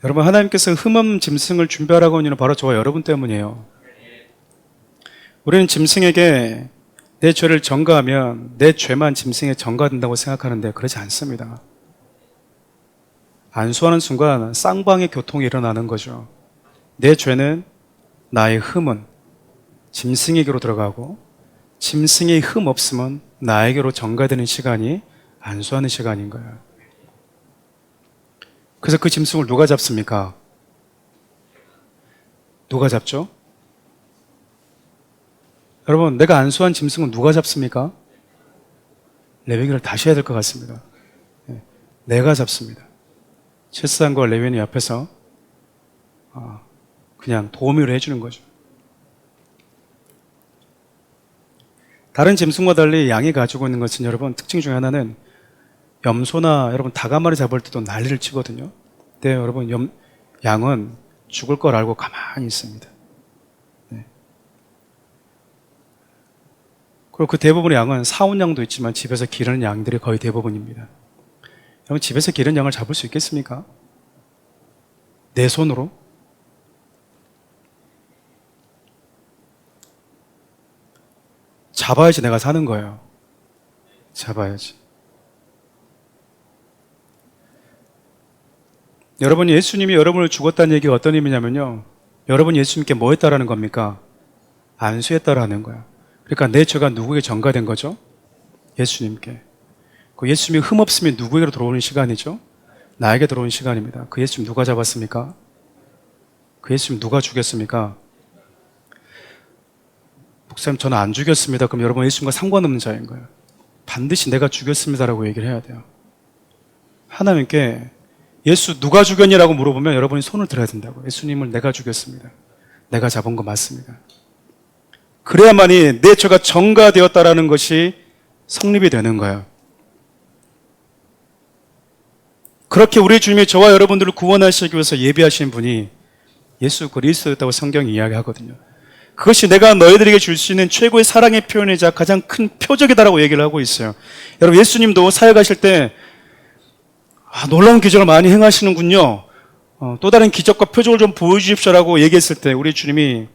Speaker 1: 여러분, 하나님께서 흠없는 짐승을 준비하라고 하는 이유는 바로 저와 여러분 때문이에요. 우리는 짐승에게 내 죄를 전가하면 내 죄만 짐승에 전가된다고 생각하는데 그렇지 않습니다. 안수하는 순간 쌍방의 교통이 일어나는 거죠. 내 죄는, 나의 흠은 짐승에게로 들어가고 짐승의 흠 없으면 나에게로 전가되는 시간이 안수하는 시간인 거예요. 그래서 그 짐승을 누가 잡습니까? 누가 잡죠? 여러분, 내가 안수한 짐승은 누가 잡습니까? 레위기를 다시 해야 될 것 같습니다. 내가 잡습니다. 칠사장과 레위인이 옆에서 그냥 도우미를 해주는 거죠. 다른 짐승과 달리 양이 가지고 있는 것은 여러분 특징 중에 하나는 염소나 여러분 닭 한 마리 잡을 때도 난리를 치거든요. 근데 여러분 양은 죽을 걸 알고 가만히 있습니다. 네. 그리고 그 대부분의 양은 사온 양도 있지만 집에서 기르는 양들이 거의 대부분입니다. 여러분, 집에서 기르는 양을 잡을 수 있겠습니까? 내 손으로? 잡아야지 내가 사는 거예요. 잡아야지. 여러분이 예수님이 여러분을 죽었다는 얘기가 어떤 의미냐면요, 여러분이 예수님께 뭐 했다라는 겁니까? 안수했다라는 거야. 그러니까 내 죄가 누구에게 전가된 거죠? 예수님께. 그 예수님이 흠없으면 누구에게로 들어오는 시간이죠? 나에게 들어오는 시간입니다. 그 예수님 누가 잡았습니까? 그 예수님 누가 죽였습니까? 목사님, 저는 안 죽였습니다. 그럼 여러분 예수님과 상관없는 자인 거예요. 반드시 내가 죽였습니다라고 얘기를 해야 돼요. 하나님께 예수 누가 죽였냐라고 물어보면 여러분이 손을 들어야 된다고. 예수님을 내가 죽였습니다. 내가 잡은 거 맞습니다. 그래야만이 내 죄가 전가되었다라는 것이 성립이 되는 거예요. 그렇게 우리 주님이 저와 여러분들을 구원하시기 위해서 예비하신 분이 예수 그리스도였다고 성경이 이야기하거든요. 그것이 내가 너희들에게 줄 수 있는 최고의 사랑의 표현이자 가장 큰 표적이다라고 얘기를 하고 있어요. 여러분, 예수님도 사역하실 때 놀라운 기적을 많이 행하시는군요. 또 다른 기적과 표적을 좀 보여주십시오라고 얘기했을 때 우리 주님이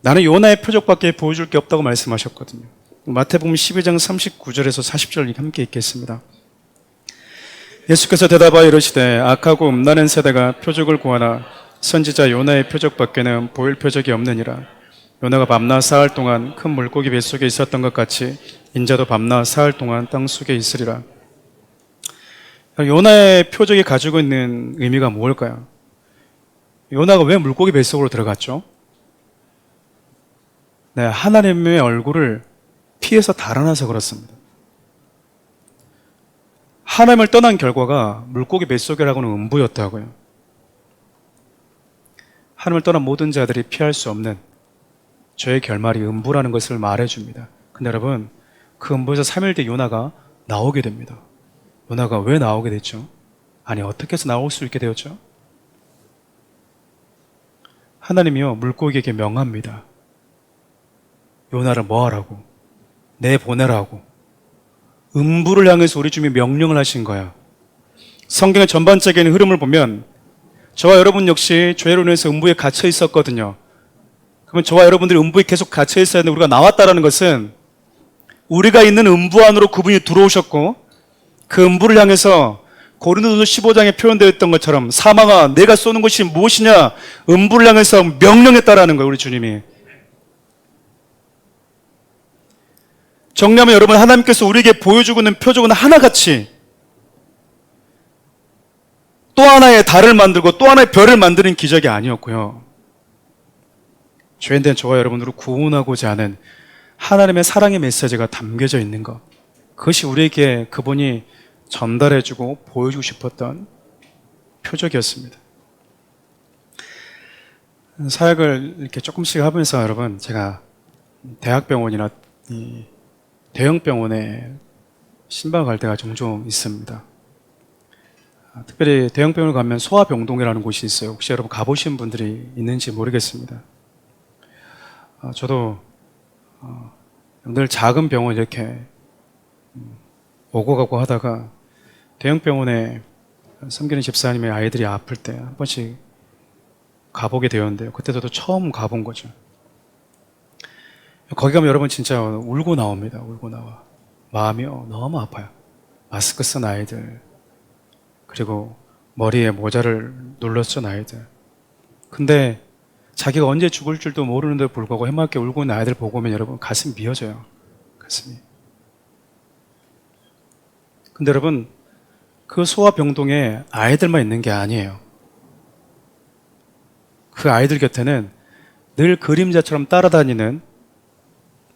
Speaker 1: 나는 요나의 표적밖에 보여줄 게 없다고 말씀하셨거든요. 마태복음 12장 39절에서 40절 함께 읽겠습니다. 예수께서 대답하여 이르시되 악하고 음란한 세대가 표적을 구하나 선지자 요나의 표적밖에는 보일 표적이 없느니라. 요나가 밤낮 사흘 동안 큰 물고기 뱃속에 있었던 것 같이 인자도 밤낮 사흘 동안 땅속에 있으리라. 요나의 표적이 가지고 있는 의미가 무엇일까요? 요나가 왜 물고기 뱃속으로 들어갔죠? 네, 하나님의 얼굴을 피해서 달아나서 그렇습니다. 하나님을 떠난 결과가 물고기 뱃속이라고는 음부였다고요. 하나님을 떠난 모든 자들이 피할 수 없는 죄의 결말이 음부라는 것을 말해줍니다. 근데 여러분, 그 음부에서 3일 뒤 요나가 나오게 됩니다. 요나가 왜 나오게 됐죠? 아니, 어떻게 해서 나올 수 있게 되었죠? 하나님이요, 물고기에게 명합니다. 요나를 뭐 하라고? 내보내라고. 음부를 향해서 우리 주님이 명령을 하신 거야. 성경의 전반적인 흐름을 보면 저와 여러분 역시 죄로 인해서 음부에 갇혀 있었거든요. 그러면 저와 여러분들이 음부에 계속 갇혀 있어야 하는데 우리가 나왔다라는 것은 우리가 있는 음부 안으로 그분이 들어오셨고 그 음부를 향해서 고린도전서 15장에 표현되어 있던 것처럼 사망아 내가 쏘는 것이 무엇이냐 음부를 향해서 명령했다라는 거예요. 우리 주님이. 정리하면 여러분, 하나님께서 우리에게 보여주고 있는 표적은 하나같이 또 하나의 달을 만들고 또 하나의 별을 만드는 기적이 아니었고요. 죄인된 저와 여러분들을 구원하고자 하는 하나님의 사랑의 메시지가 담겨져 있는 것, 그것이 우리에게 그분이 전달해주고 보여주고 싶었던 표적이었습니다. 사역을 이렇게 조금씩 하면서 여러분, 제가 대학병원이나 이 대형 병원에 신방 갈 때가 종종 있습니다. 특별히 대형 병원을 가면 소아병동이라는 곳이 있어요. 혹시 여러분 가보신 분들이 있는지 모르겠습니다. 저도 늘 작은 병원 이렇게 오고 가고 하다가 대형 병원에 섬기는 집사님의 아이들이 아플 때 한 번씩 가보게 되었는데요. 그때도 처음 가본 거죠. 거기 가면 여러분 진짜 울고 나옵니다. 울고 나와. 마음이 너무 아파요. 마스크 쓴 아이들, 그리고 머리에 모자를 눌렀던 아이들. 근데 자기가 언제 죽을 줄도 모르는데도 불구하고 해맑게 울고 있는 아이들 보고 오면 여러분 가슴이 미어져요. 가슴이. 근데 여러분, 그 소아병동에 아이들만 있는 게 아니에요. 그 아이들 곁에는 늘 그림자처럼 따라다니는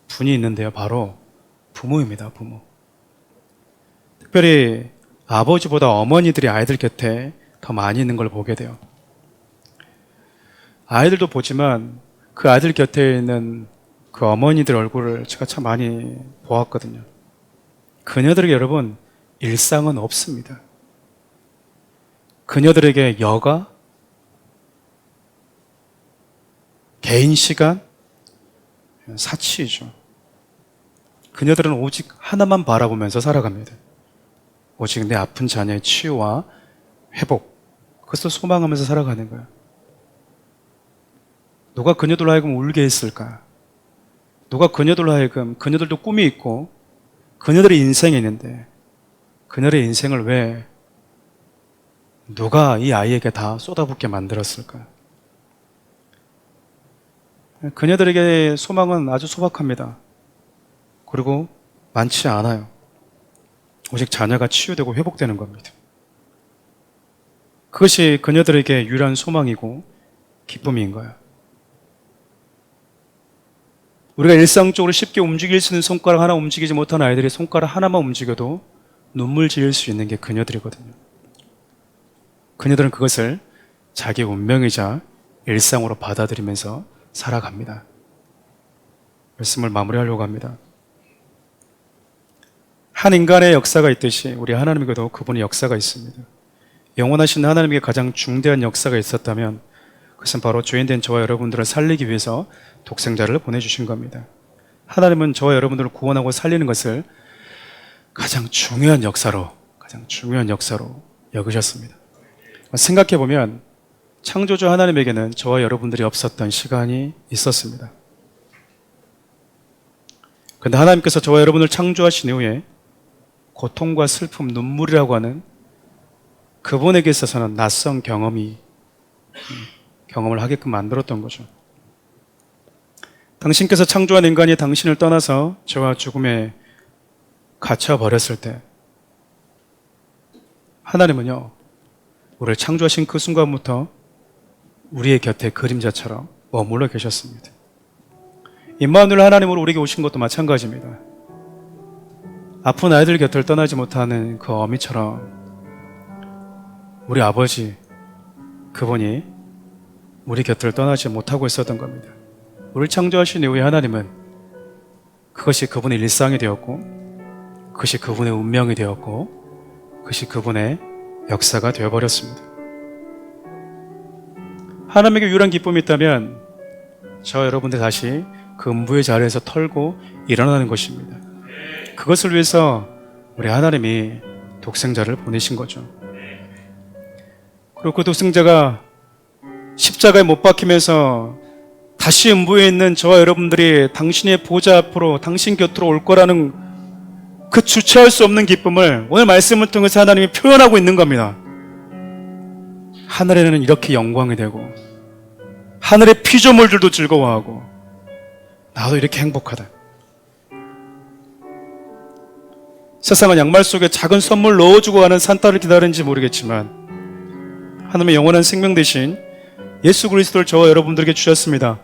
Speaker 1: 분이 있는데요. 바로 부모입니다. 부모. 특별히 아버지보다 어머니들이 아이들 곁에 더 많이 있는 걸 보게 돼요. 아이들도 보지만 그 아이들 곁에 있는 그 어머니들 얼굴을 제가 참 많이 보았거든요. 그녀들에게 여러분 일상은 없습니다. 그녀들에게 여가, 개인 시간, 사치이죠. 그녀들은 오직 하나만 바라보면서 살아갑니다. 오직 내 아픈 자녀의 치유와 회복, 그것을 소망하면서 살아가는 거예요. 누가 그녀들로 하여금 울게 했을까? 누가 그녀들로 하여금, 그녀들도 꿈이 있고 그녀들의 인생이 있는데 그녀의 인생을 왜 누가 이 아이에게 다 쏟아붓게 만들었을까? 그녀들에게 소망은 아주 소박합니다. 그리고 많지 않아요. 오직 자녀가 치유되고 회복되는 겁니다. 그것이 그녀들에게 유일한 소망이고 기쁨인 거예요. 우리가 일상적으로 쉽게 움직일 수 있는 손가락 하나 움직이지 못한 아이들이 손가락 하나만 움직여도 눈물 지을 수 있는 게 그녀들이거든요. 그녀들은 그것을 자기 운명이자 일상으로 받아들이면서 살아갑니다. 말씀을 마무리하려고 합니다. 한 인간의 역사가 있듯이 우리 하나님에게도 그분의 역사가 있습니다. 영원하신 하나님에게 가장 중대한 역사가 있었다면 그것은 바로 죄인된 저와 여러분들을 살리기 위해서 독생자를 보내주신 겁니다. 하나님은 저와 여러분들을 구원하고 살리는 것을 가장 중요한 역사로 여기셨습니다. 생각해보면 창조주 하나님에게는 저와 여러분들이 없었던 시간이 있었습니다. 그런데 하나님께서 저와 여러분을 창조하신 이후에 고통과 슬픔, 눈물이라고 하는 그분에게 있어서는 낯선 경험을 하게끔 만들었던 거죠. 당신께서 창조한 인간이 당신을 떠나서 죄와 죽음에 갇혀버렸을 때 하나님은요, 우리를 창조하신 그 순간부터 우리의 곁에 그림자처럼 머물러 계셨습니다. 임마누엘 하나님으로 우리에게 오신 것도 마찬가지입니다. 아픈 아이들 곁을 떠나지 못하는 그 어미처럼 우리 아버지, 그분이 우리 곁을 떠나지 못하고 있었던 겁니다. 우리를 창조하신 이후에 하나님은 그것이 그분의 일상이 되었고 그것이 그분의 운명이 되었고 그것이 그분의 역사가 되어버렸습니다. 하나님에게 유일한 기쁨이 있다면 저 여러분들 다시 그 음부의 자리에서 털고 일어나는 것입니다. 그것을 위해서 우리 하나님이 독생자를 보내신 거죠. 그리고 그 독생자가 십자가에 못 박히면서 다시 음부에 있는 저와 여러분들이 당신의 보좌 앞으로 당신 곁으로 올 거라는 그 주체할 수 없는 기쁨을 오늘 말씀을 통해서 하나님이 표현하고 있는 겁니다. 하늘에는 이렇게 영광이 되고 하늘의 피조물들도 즐거워하고 나도 이렇게 행복하다. 세상은 양말 속에 작은 선물 넣어주고 가는 산타를 기다리는지 모르겠지만 하나님의 영원한 생명 대신 예수 그리스도를 저와 여러분들에게 주셨습니다.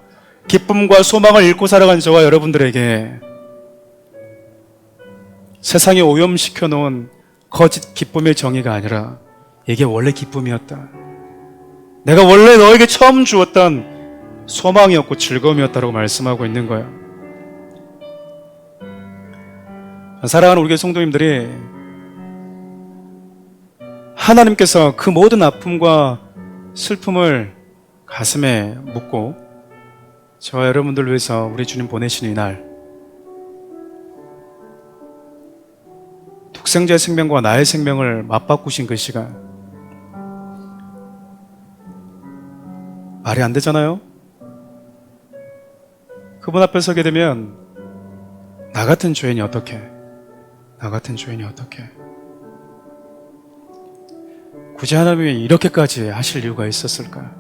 Speaker 1: 기쁨과 소망을 잃고 살아간 저와 여러분들에게 세상에 오염시켜 놓은 거짓 기쁨의 정의가 아니라 이게 원래 기쁨이었다. 내가 원래 너에게 처음 주었던 소망이었고 즐거움이었다고 말씀하고 있는 거예요. 사랑하는 우리 성도님들이 하나님께서 그 모든 아픔과 슬픔을 가슴에 묻고 저와 여러분들 위해서 우리 주님 보내신 이날 독생자의 생명과 나의 생명을 맞바꾸신 그 시간 말이 안 되잖아요. 그분 앞에 서게 되면 나 같은 죄인이 어떻게 굳이 하나님이 이렇게까지 하실 이유가 있었을까?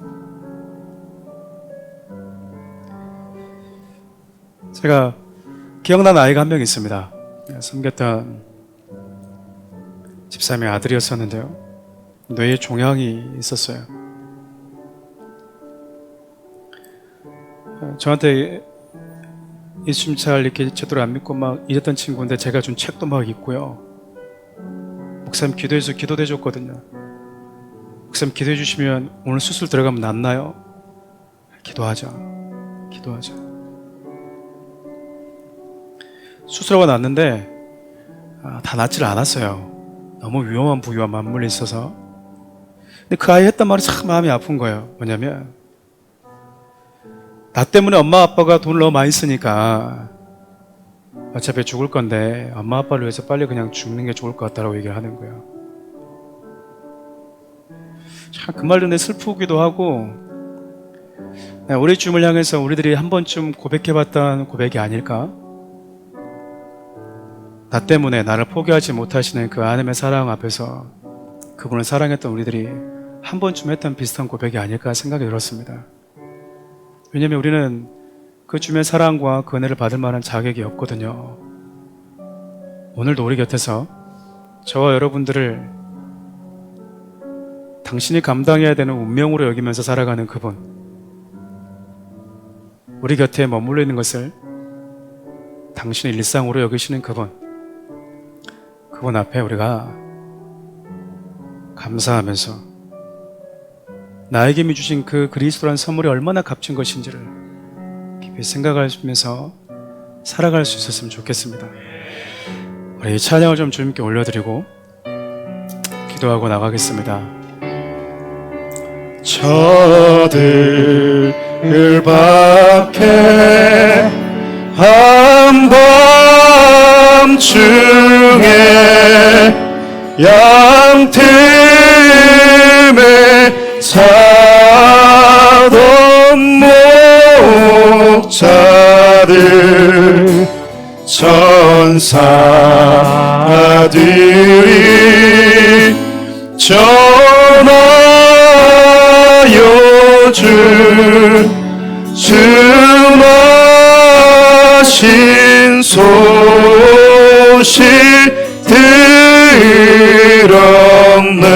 Speaker 1: 제가 기억나는 아이가 한 명 있습니다. 섬겼던 집사님의 아들이었었는데요. 뇌에 종양이 있었어요. 저한테 예수님 잘 이렇게 제대로 안 믿고 막 이랬던 친구인데 제가 준 책도 막 읽고요. 목사님 기도해서 기도해 줬거든요. 목사님 기도해 주시면 오늘 수술 들어가면 낫나요? 기도하자. 수술하고 났는데 다 낫지를 않았어요. 너무 위험한 부위와 맞물려 있어서. 근데 그 아이 했던 말이 참 마음이 아픈 거예요. 뭐냐면 나 때문에 엄마 아빠가 돈을 너무 많이 쓰니까 어차피 죽을 건데 엄마 아빠를 위해서 빨리 그냥 죽는 게 좋을 것 같다라고 얘기를 하는 거예요. 참 그 말 듣는데 슬프기도 하고 우리 주님을 향해서 우리들이 한 번쯤 고백해봤던 고백이 아닐까? 나 때문에 나를 포기하지 못하시는 그 하나님의 사랑 앞에서 그분을 사랑했던 우리들이 한 번쯤 했던 비슷한 고백이 아닐까 생각이 들었습니다. 왜냐하면 우리는 그 주님의 사랑과 그 은혜를 받을 만한 자격이 없거든요. 오늘도 우리 곁에서 저와 여러분들을 당신이 감당해야 되는 운명으로 여기면서 살아가는 그분, 우리 곁에 머물러 있는 것을 당신의 일상으로 여기시는 그분 앞에 우리가 감사하면서 나에게 주신 그 그리스도라는 선물이 얼마나 값진 것인지를 깊이 생각하면서 살아갈 수 있었으면 좋겠습니다. 우리 찬양을 좀 주님께 올려드리고 기도하고 나가겠습니다.
Speaker 2: 저들 밖에 한밤중에 양틈에 자던 목자들 천사들이 전하여 주마신 소식 들었네.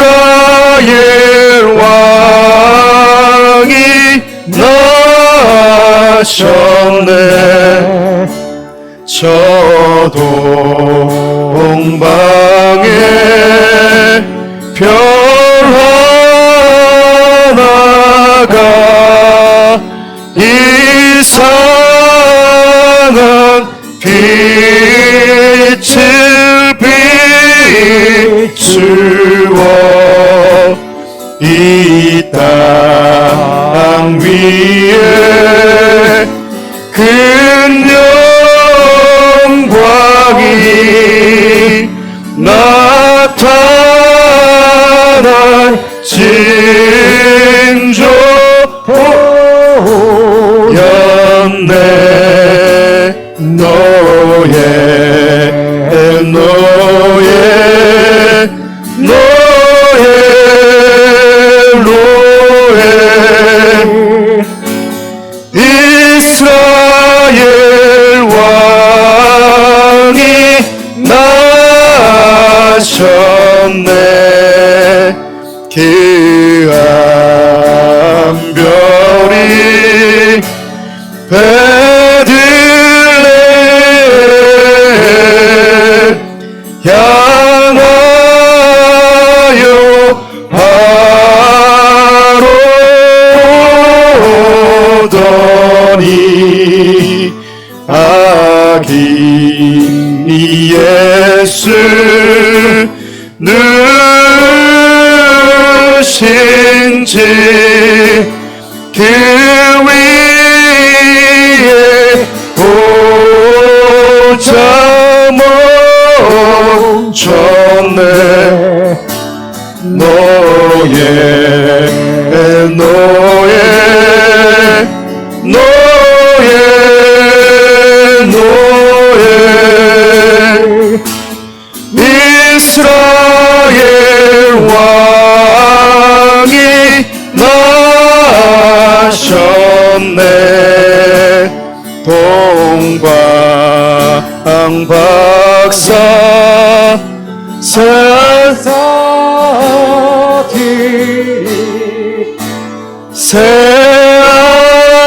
Speaker 2: 이스라엘 왕이 나셨네. 저 동방에 별 하나가 이상한 빛을 비추어 이 땅 위에 큰 영광이 노예 이스라엘 왕이 나셨네. 귀한 별이 베들레헴 향하여 바로 오더니 아기 예수 누신지 그 위에 오자 멈췄네. 노예 이스라엘 왕이 나셨네. 동방박사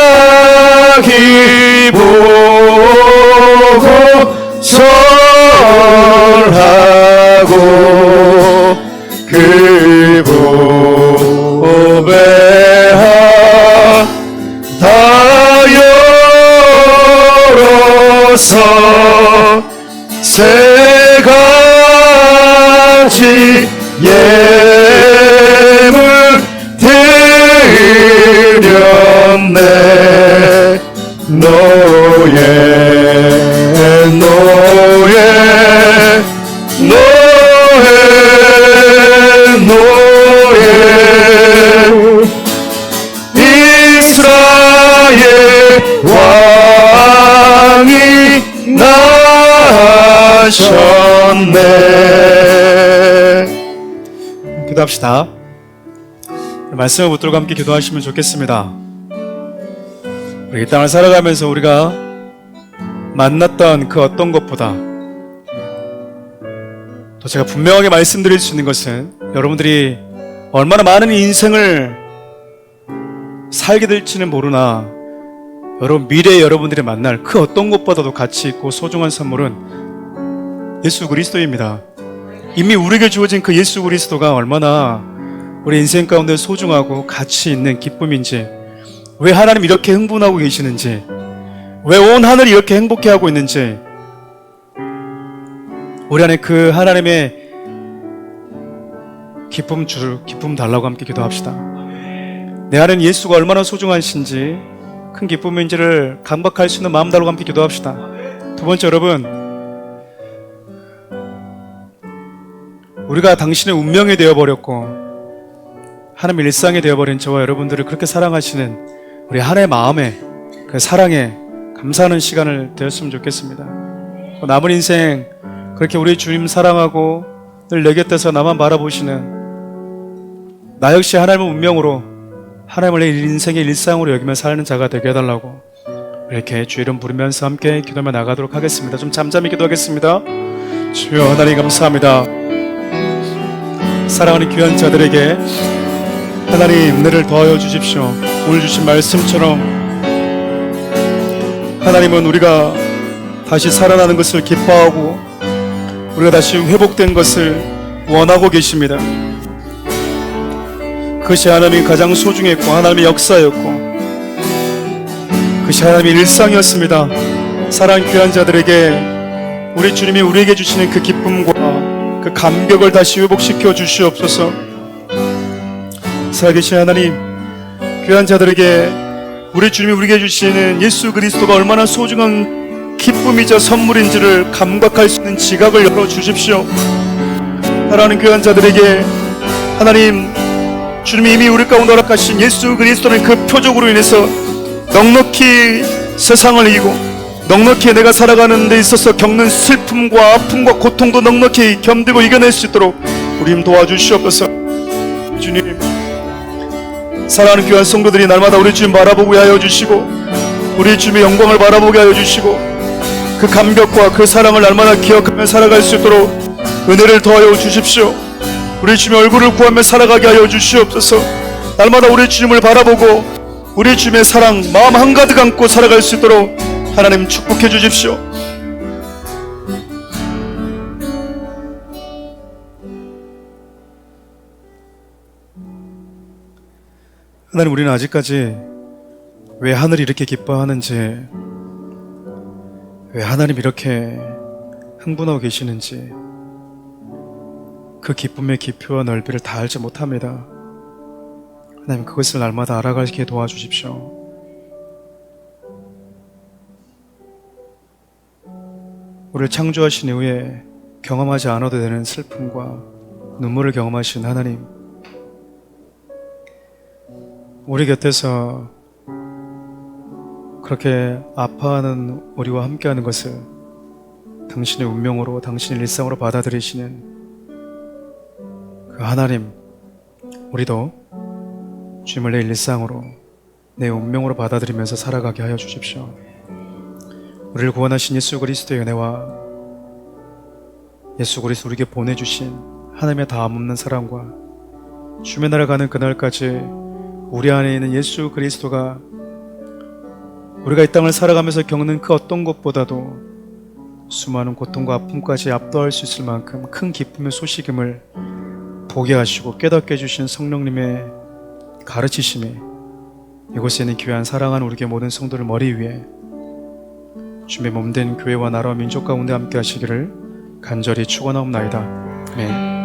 Speaker 2: 새아기 보고 설하고 그 보배하 다 열어서 세 가지 예물 드렸네. 노예 이스라엘 왕이 나셨네.
Speaker 1: 기도합시다. 말씀을 붙들고 함께 기도하시면 좋겠습니다. 우리 이 땅을 살아가면서 우리가 만났던 그 어떤 것보다 또 제가 분명하게 말씀드릴 수 있는 것은 여러분들이 얼마나 많은 인생을 살게 될지는 모르나 여러분 미래에 여러분들이 만날 그 어떤 것보다도 가치 있고 소중한 선물은 예수 그리스도입니다. 이미 우리에게 주어진 그 예수 그리스도가 얼마나 우리 인생 가운데 소중하고 가치 있는 기쁨인지, 왜 하나님 이렇게 흥분하고 계시는지, 왜 온 하늘이 이렇게 행복해하고 있는지, 우리 안에 그 하나님의 기쁨 달라고 함께 기도합시다. 내 안에는 예수가 얼마나 소중하신지, 큰 기쁨인지를 감각할 수 있는 마음 달라고 함께 기도합시다. 두 번째, 여러분, 우리가 당신의 운명이 되어버렸고 하나님의 일상이 되어버린 저와 여러분들을 그렇게 사랑하시는 우리 하나의 마음에 그 사랑에 감사하는 시간을 되었으면 좋겠습니다. 남은 인생 그렇게 우리 주님 사랑하고 늘 내 곁에서 나만 바라보시는 나 역시 하나님의 운명으로 하나님을 내 인생의 일상으로 여기며 사는 자가 되게 해달라고 이렇게 주 이름 부르면서 함께 기도하며 나가도록 하겠습니다. 좀 잠잠히 기도하겠습니다. 주여 하나님 감사합니다. 사랑하는 귀한 자들에게 하나님 은혜를 더하여 주십시오. 오늘 주신 말씀처럼 하나님은 우리가 다시 살아나는 것을 기뻐하고 우리가 다시 회복된 것을 원하고 계십니다. 그것이 하나님이 가장 소중했고 하나님의 역사였고 그것이 하나님의 일상이었습니다. 사랑하는 귀한 자들에게 우리 주님이 우리에게 주시는 그 기쁨과 그 감격을 다시 회복시켜 주시옵소서. 살아계신 하나님, 귀한 자들에게 우리 주님이 우리에게 주시는 예수 그리스도가 얼마나 소중한 기쁨이자 선물인지를 감각할 수 있는 지각을 열어주십시오. 사랑하는 귀한 자들에게 하나님, 주님이 이미 우리 가운데 허락하신 예수 그리스도는 그 표적으로 인해서 넉넉히 세상을 이기고 넉넉히 내가 살아가는 데 있어서 겪는 슬픔과 아픔과 고통도 넉넉히 견디고 이겨낼 수 있도록 우리 도와주시옵소서. 주님, 사랑하는 귀한 성도들이 날마다 우리 주님 바라보게 하여 주시고 우리 주님의 영광을 바라보게 하여 주시고 그 감격과 그 사랑을 날마다 기억하며 살아갈 수 있도록 은혜를 더하여 주십시오. 우리 주님의 얼굴을 구하며 살아가게 하여 주시옵소서. 날마다 우리 주님을 바라보고 우리 주님의 사랑 마음 한가득 안고 살아갈 수 있도록 하나님 축복해 주십시오. 하나님, 우리는 아직까지 왜 하늘이 이렇게 기뻐하는지, 왜 하나님 이렇게 흥분하고 계시는지 그 기쁨의 깊이와 넓이를 다 알지 못합니다. 하나님, 그것을 날마다 알아가게 도와주십시오. 우리를 창조하신 이후에 경험하지 않아도 되는 슬픔과 눈물을 경험하신 하나님, 우리 곁에서 그렇게 아파하는 우리와 함께하는 것을 당신의 운명으로, 당신의 일상으로 받아들이시는 그 하나님, 우리도 주님을 내 일상으로, 내 운명으로 받아들이면서 살아가게 하여 주십시오. 우리를 구원하신 예수 그리스도의 은혜와 예수 그리스도 우리에게 보내주신 하나님의 다함없는 사랑과 주님의 나라 가는 그날까지 우리 안에 있는 예수 그리스도가 우리가 이 땅을 살아가면서 겪는 그 어떤 것보다도 수많은 고통과 아픔까지 압도할 수 있을 만큼 큰 기쁨의 소식임을 보게 하시고 깨닫게 해주신 성령님의 가르치심이 이곳에 있는 귀한 사랑하는 우리의 모든 성도를 머리 위에 주님의 몸된 교회와 나라와 민족 가운데 함께 하시기를 간절히 축원하옵나이다. 아멘.